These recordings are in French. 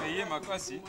Payez ma casse.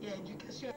ya éducation.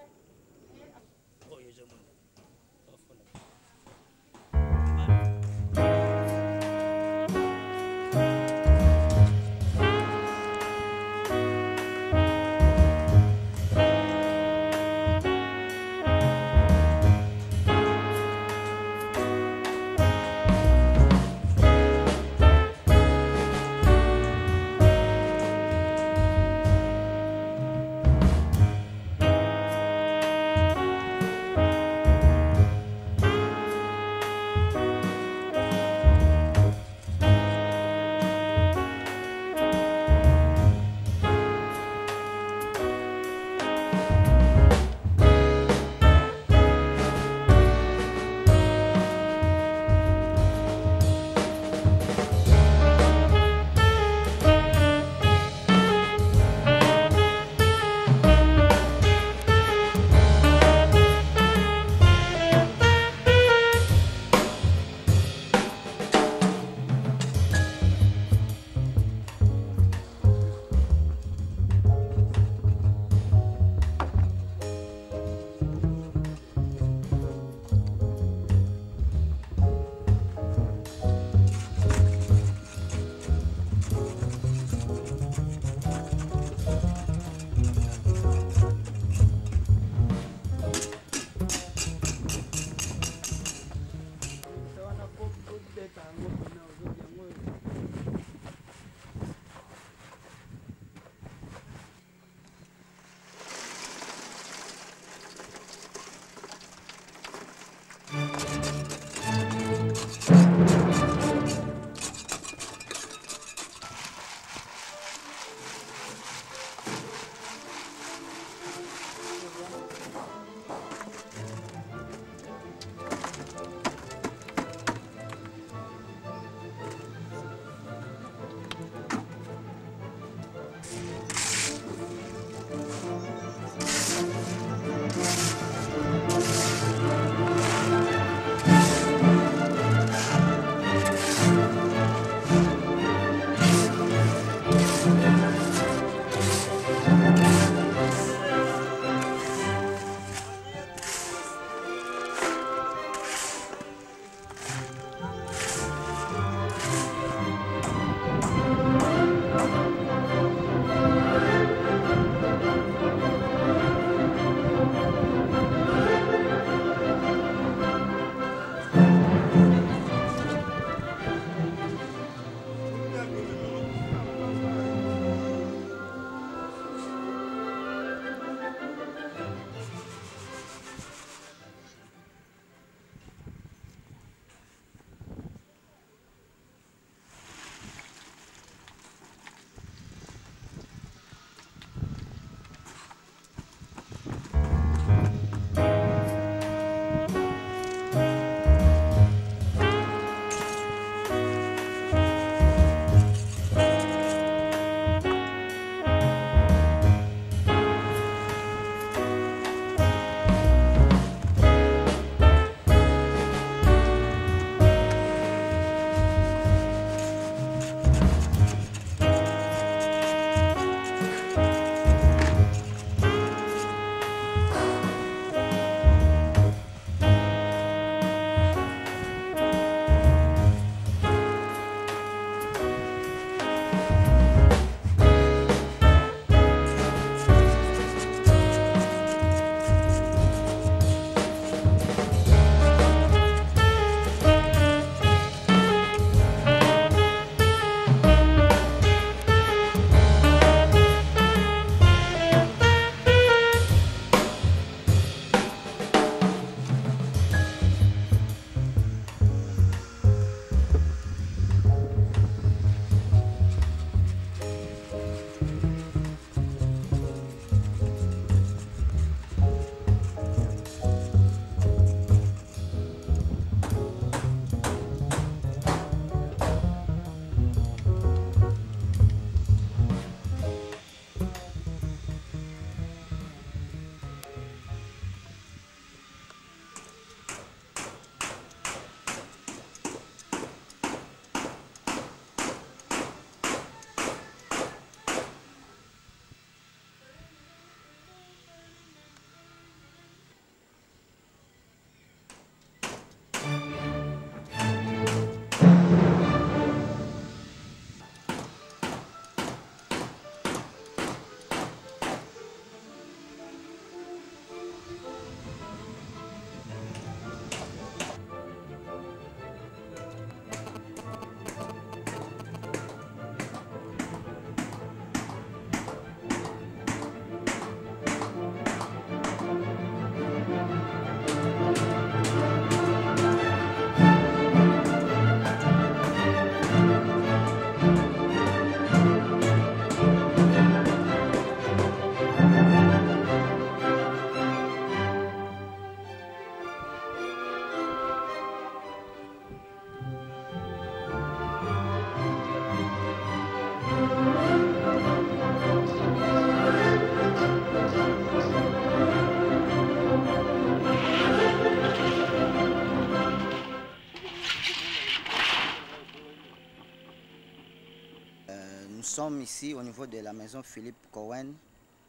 sommes ici au niveau de la maison Philippe Cohen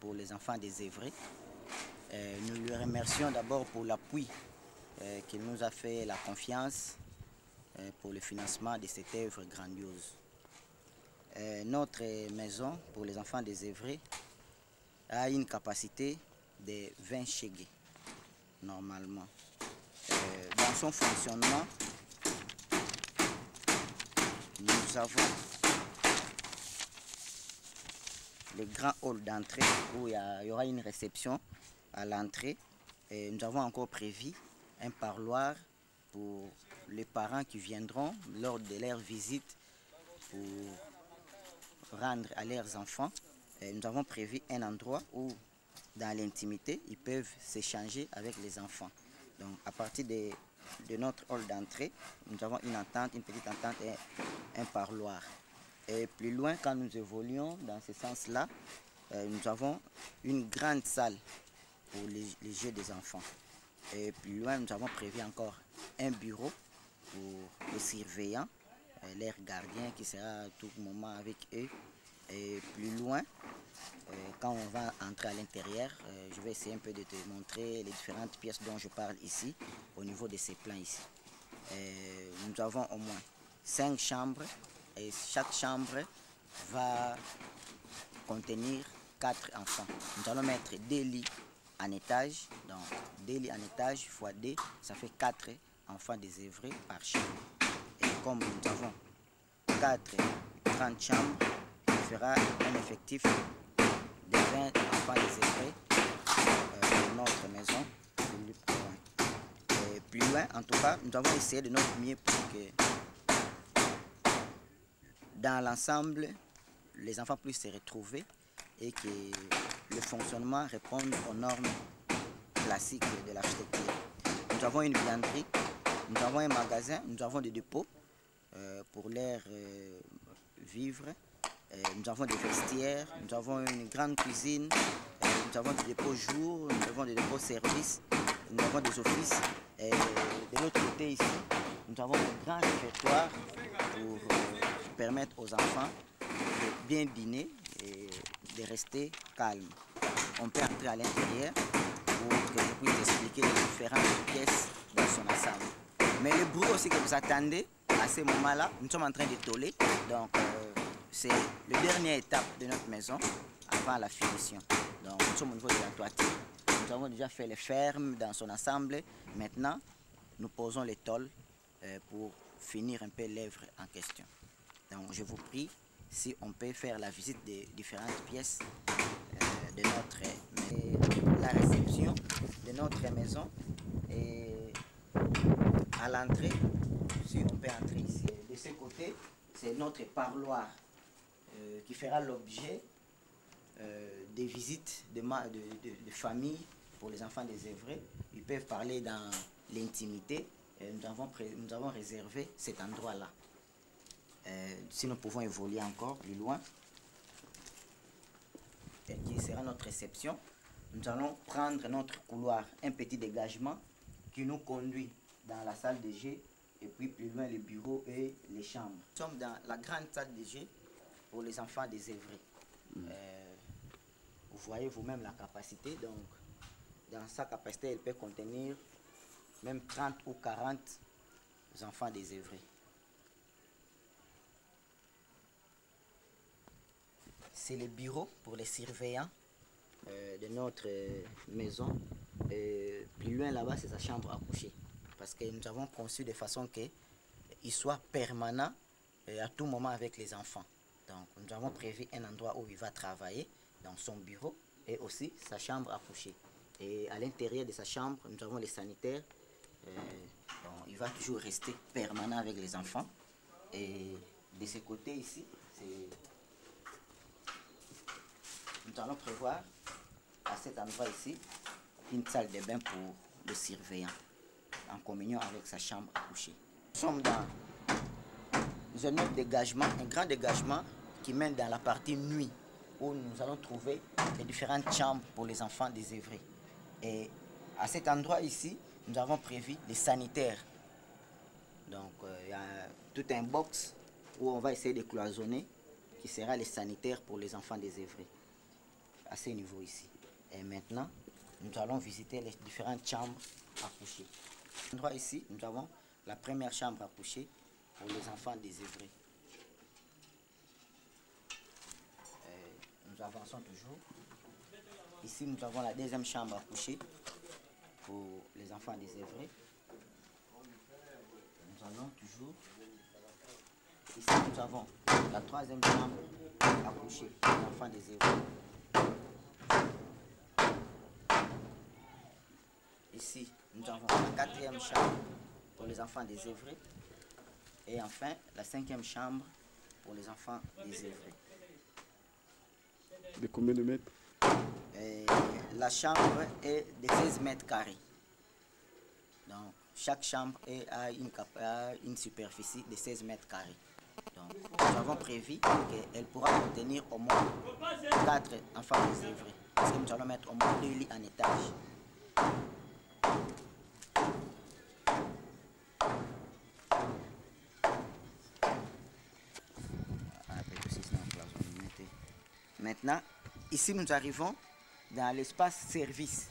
pour les enfants des Évrais. Nous lui remercions d'abord pour l'appui qu'il nous a fait, la confiance pour le financement de cette œuvre grandiose. Notre maison pour les enfants des Évrais a une capacité de 20 chégués normalement. Dans son fonctionnement, nous avons le grand hall d'entrée où il y aura une réception à l'entrée. Et nous avons encore prévu un parloir pour les parents qui viendront lors de leur visite pour rendre à leurs enfants. Et nous avons prévu un endroit où, dans l'intimité, ils peuvent s'échanger avec les enfants. Donc, à partir de notre hall d'entrée, nous avons une entente, une petite entente et un parloir. Et plus loin, quand nous évoluons dans ce sens-là, nous avons une grande salle pour les jeux des enfants. Et plus loin, nous avons prévu encore un bureau pour les surveillants, leur gardien qui sera à tout moment avec eux. Et plus loin, quand on va entrer à l'intérieur, je vais essayer un peu de te montrer les différentes pièces dont je parle ici, au niveau de ces plans ici. Nous avons au moins 5 chambres et chaque chambre va contenir 4 enfants. Nous allons mettre 2 lits en étage, donc 2 lits en étage x 2, ça fait 4 enfants des Évrais par chambre. Et comme nous avons 30 chambres, il fera un effectif de 20 enfants des Évrais dans notre maison. Et plus loin, en tout cas, nous avons essayé de notre mieux pour que dans l'ensemble, les enfants puissent se retrouver et que le fonctionnement réponde aux normes classiques de l'architecture. Nous avons une vianderie, nous avons un magasin, nous avons des dépôts pour leur vivre. Nous avons des vestiaires, nous avons une grande cuisine, nous avons des dépôts jour, nous avons des dépôts services, nous avons des offices. Et de l'autre côté ici, nous avons un grand réfectoire pour permettre aux enfants de bien dîner et de rester calmes. On peut entrer à l'intérieur pour que je puisse expliquer les différentes pièces dans son ensemble. Mais le bruit aussi que vous attendez à ce moment-là, nous sommes en train de toller. Donc c'est la dernière étape de notre maison avant la finition. Donc nous sommes au niveau de la toiture. Nous avons déjà fait les fermes dans son ensemble. Maintenant, nous posons les tôles pour finir un peu l'œuvre en question. Donc je vous prie, si on peut faire la visite des différentes pièces de la réception de notre maison. Et à l'entrée, si on peut entrer ici, de ce côté, c'est notre parloir qui fera l'objet des visites de famille pour les enfants des Évrais. Ils peuvent parler dans l'intimité. Nous avons réservé cet endroit-là. Si nous pouvons évoluer encore plus loin, qui sera notre réception, nous allons prendre notre couloir, un petit dégagement qui nous conduit dans la salle de jeu et puis plus loin les bureaux et les chambres. Nous sommes dans la grande salle de jeu pour les enfants des Évrais. Vous voyez vous-même la capacité, donc dans sa capacité, elle peut contenir même 30 ou 40 enfants des Évrais. C'est le bureau pour les surveillants de notre maison. Et plus loin là-bas, c'est sa chambre à coucher. Parce que nous avons conçu de façon qu'il soit permanent à tout moment avec les enfants. Donc nous avons prévu un endroit où il va travailler, dans son bureau, et aussi sa chambre à coucher. Et à l'intérieur de sa chambre, nous avons les sanitaires. Bon, il va toujours rester permanent avec les enfants. Et de ce côté ici, nous allons prévoir à cet endroit ici une salle de bain pour le surveillant, en communion avec sa chambre à coucher. Nous sommes dans un autre dégagement, un grand dégagement qui mène dans la partie nuit, où nous allons trouver les différentes chambres pour les enfants des Évrais. Et à cet endroit ici, nous avons prévu les sanitaires. Donc il y a tout un box où on va essayer de cloisonner, qui sera les sanitaires pour les enfants désœuvrés, à ce niveau ici. Et maintenant, nous allons visiter les différentes chambres à coucher. Ici, nous avons la première chambre à coucher pour les enfants désœuvrés. Nous avançons toujours. Ici, nous avons la deuxième chambre à coucher pour les enfants désœuvrés. Nous allons toujours. Ici, nous avons la troisième chambre à coucher pour les enfants désœuvrés. Ici, nous avons la quatrième chambre pour les enfants désœuvrés. Et enfin, la cinquième chambre pour les enfants désœuvrés. De combien de mètres? La chambre est de 16 mètres carrés. Donc, chaque chambre a une superficie de 16 mètres carrés. Donc, nous avons prévu qu'elle pourra contenir au moins 4 enfants désœuvrés. Parce que nous allons mettre au moins 2 lits en étage. Maintenant, ici nous arrivons dans l'espace service.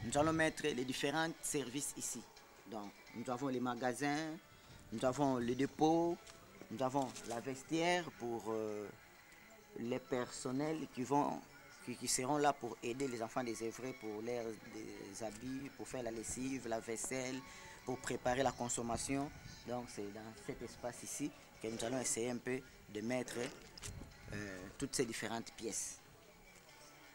Nous allons mettre les différents services ici. Donc, nous avons les magasins, nous avons le dépôt, nous avons la vestiaire pour les personnels qui seront là pour aider les enfants désœuvrés pour leurs habits, pour faire la lessive, la vaisselle, pour préparer la consommation. Donc, c'est dans cet espace ici que nous allons essayer un peu de mettre toutes ces différentes pièces.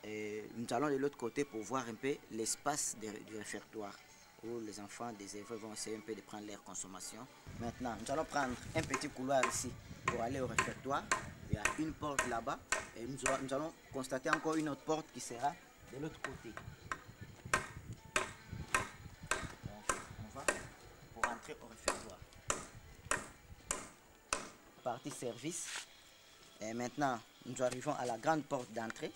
Et nous allons de l'autre côté pour voir un peu l'espace du réfectoire où les enfants désœuvrés vont essayer un peu de prendre leur consommation. Maintenant, nous allons prendre un petit couloir ici pour aller au réfectoire. Il y a une porte là-bas et nous allons constater encore une autre porte qui sera de l'autre côté. Donc, on va pour entrer au réfectoire. Partie service. Et maintenant, nous arrivons à la grande porte d'entrée.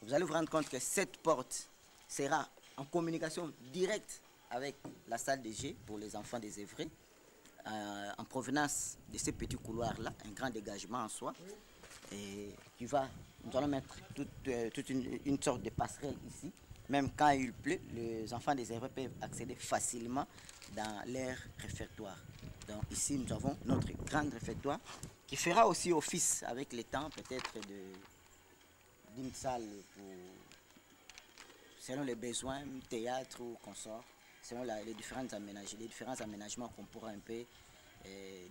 Vous allez vous rendre compte que cette porte sera en communication directe avec la salle de jeu pour les enfants désœuvrés, en provenance de ce petit couloir-là, un grand dégagement en soi. Et nous allons mettre toute une sorte de passerelle ici. Même quand il pleut, les enfants désœuvrés peuvent accéder facilement dans leur réfectoire. Donc ici, nous avons notre grand réfectoire qui fera aussi office avec le temps, peut-être d'une salle selon les besoins, théâtre ou consort, selon les différents aménagements qu'on pourra un peu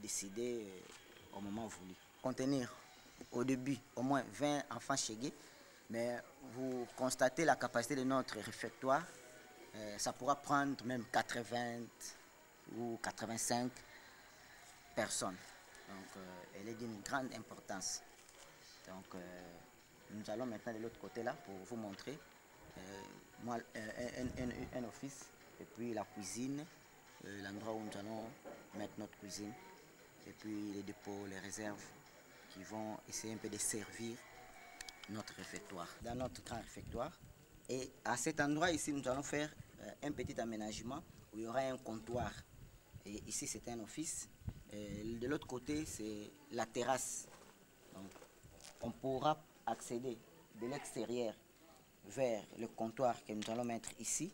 décider au moment voulu. Contenir au début au moins 20 enfants chégués, mais vous constatez la capacité de notre réfectoire, ça pourra prendre même 80 ou 85 personnes. Donc, elle est d'une grande importance. Donc, nous allons maintenant de l'autre côté là pour vous montrer un office et puis la cuisine, l'endroit où nous allons mettre notre cuisine et puis les dépôts, les réserves qui vont essayer un peu de servir notre réfectoire. Dans notre grand réfectoire. Et à cet endroit ici, nous allons faire un petit aménagement où il y aura un comptoir. Et ici, c'est un office. Et de l'autre côté, c'est la terrasse. Donc, on pourra accéder de l'extérieur vers le comptoir que nous allons mettre ici.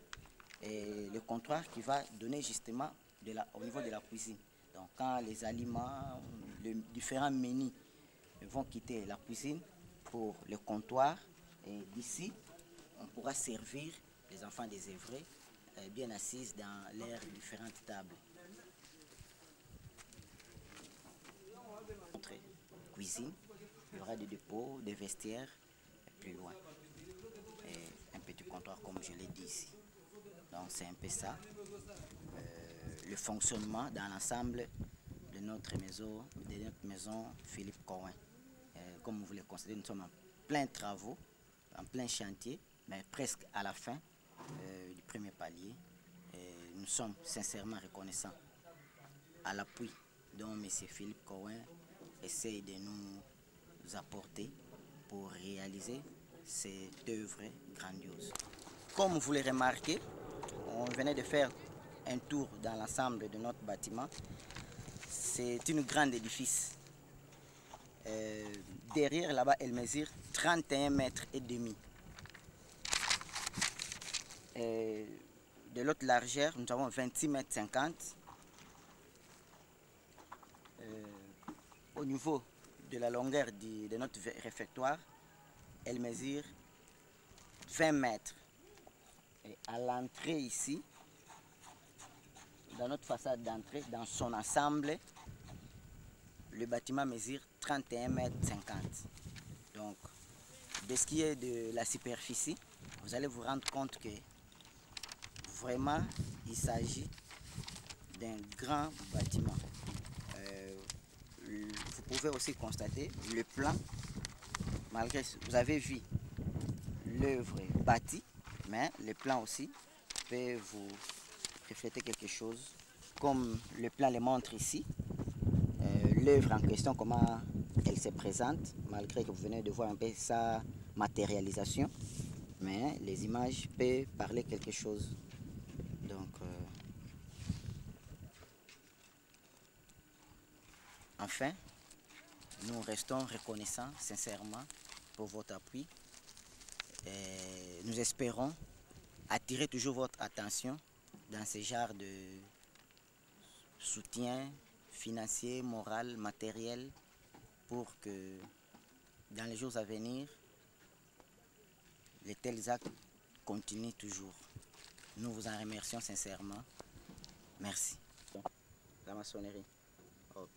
Et le comptoir qui va donner justement au niveau de la cuisine. Donc, quand les aliments, les différents menus vont quitter la cuisine pour le comptoir, et d'ici, on pourra servir les enfants désœuvrés bien assis dans leurs différentes tables. Cuisine, il y aura des dépôts, des vestiaires, et plus loin. Et un petit comptoir comme je l'ai dit ici. Donc c'est un peu ça, le fonctionnement dans l'ensemble de notre maison Philippe Cohen. Comme vous le constatez, nous sommes en plein travaux, en plein chantier, mais presque à la fin du premier palier. Et nous sommes sincèrement reconnaissants à l'appui dont M. Philippe Cohen essaye de nous apporter pour réaliser cette œuvre grandiose. Comme vous le remarquez, on venait de faire un tour dans l'ensemble de notre bâtiment. C'est un grand édifice. Derrière là-bas, elle mesure 31 mètres et demi. De l'autre largeur, nous avons 26 mètres 50. Au niveau de la longueur de notre réfectoire, elle mesure 20 mètres. Et à l'entrée ici, dans notre façade d'entrée, dans son ensemble, le bâtiment mesure 31 mètres 50. Donc, de ce qui est de la superficie, vous allez vous rendre compte que vraiment, il s'agit d'un grand bâtiment. Vous pouvez aussi constater le plan, malgré ce vous avez vu l'œuvre bâtie, mais le plan aussi peut vous refléter quelque chose, comme le plan le montre ici. L'œuvre en question, comment elle se présente, malgré que vous venez de voir un peu sa matérialisation, mais les images peuvent parler quelque chose. Donc, enfin, nous restons reconnaissants sincèrement pour votre appui. Et nous espérons attirer toujours votre attention dans ce genre de soutien financier, moral, matériel, pour que dans les jours à venir, les tels actes continuent toujours. Nous vous en remercions sincèrement. Merci. La maçonnerie. Ok.